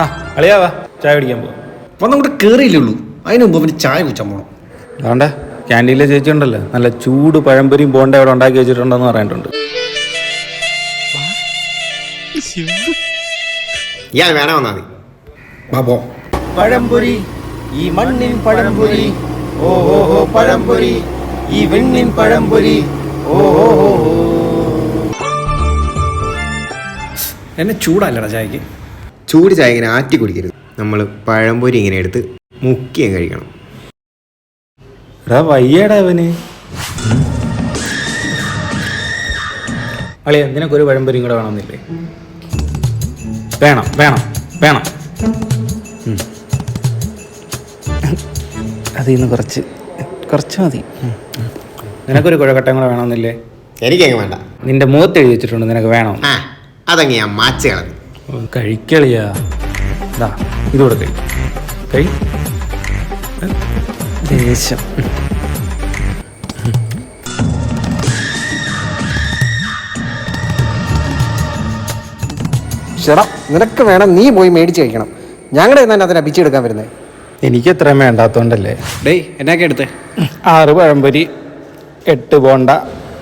ആ അളിയാവാ ചായ കുടിക്കാൻ പോവാം. വന്നങ്ങോട്ട് കയറിയില്ലേ ഉള്ളൂ, അതിന് മുമ്പ് അവന് ചായ കുടിച്ചാൽ പോകണം. അതുകൊണ്ട് ക്യാൻറ്റീനിലെ ചേച്ചി ഉണ്ടല്ലോ, നല്ല ചൂട് പഴംപൊരിയും ബോണ്ട അവിടെ ഉണ്ടാക്കി വെച്ചിട്ടുണ്ടെന്ന് പറഞ്ഞിട്ടുണ്ട്. ഇയാൾ വേണ വന്നാൽ മതി. വാ പോ. പഴംപൊരി ഈ മണ്ണിൻ പഴംപൊരി, ഓ ഓ ഓ പഴംപൊരി ഈ വെണ്ണിൻ പഴംപൊരി, ഓ ഓ ഓ. എന്നെ ചൂടല്ലടാ ചായക്ക്. ചൂട് ചായ ഇങ്ങനെ ആറ്റി കുടിക്കരുത്. നമ്മൾ പഴംപൊരി ഇങ്ങനെ എടുത്ത് മുക്കിയും കഴിക്കണം. എടാ വയ്യടാ അവന്. അളിയ നിനക്കൊരു പഴംപൊരിയും കൂടെ വേണമെന്നില്ലേ? വേണം വേണം വേണം. അതിൽ നിന്ന് കുറച്ച് മതി. നിനക്കൊരു കുഴക്കട്ടയും കൂടെ വേണമെന്നില്ലേ? എനിക്കങ്ങ് വേണ്ട. നിന്റെ മുഖത്ത് എഴുതി വെച്ചിട്ടുണ്ട് നിനക്ക് വേണം. ആ അതങ്ങ് ഞാൻ മാച്ച് കളഞ്ഞു. കഴിക്കളിയാ. ഇതോടെ ദേശം. ചേട്ടാ നിനക്ക് വേണം, നീ പോയി മേടിച്ച് കഴിക്കണം. ഞങ്ങളുടെ തന്നെ അതിനെ പിച്ചെടുക്കാൻ വരുന്നത്. എനിക്ക് എത്രയും വേണ്ടാത്തോണ്ടല്ലേ. ഡേയ് എന്നൊക്കെ എടുത്തേ? 6 പഴംപൊരി, 8 ബോണ്ട,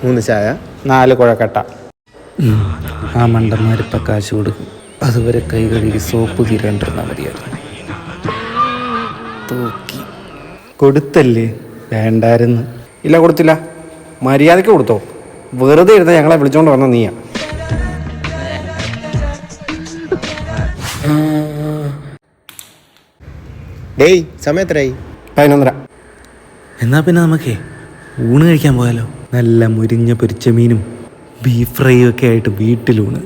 3 ചായ, 4 കുഴക്കട്ട. ആ മണ്ടന്മാരിപ്പം കാശ് കൊടുക്കും. അതുവരെ കൈ കഴുകി സോപ്പ് തീരേണ്ടിരുന്ന മതിയായിരുന്നു. തൂക്കി കൊടുത്തല്ലേ? വേണ്ടായിരുന്നു. ഇല്ല കൊടുത്തില്ല, മര്യാദയ്ക്ക് കൊടുത്തോ. വെറുതെ ഇരുന്ന് ഞങ്ങളെ വിളിച്ചോണ്ട് വന്ന നീയാ. ഡേയ് സമയം എത്രയായി? 11:30. എന്നാ പിന്നെ നമുക്കേ ഊണ് കഴിക്കാൻ പോയാലോ? നല്ല മുരിഞ്ഞ പൊരിച്ച മീനും ബീഫ് ഫ്രൈയും ഒക്കെ ആയിട്ട് വീട്ടിലൂണ്.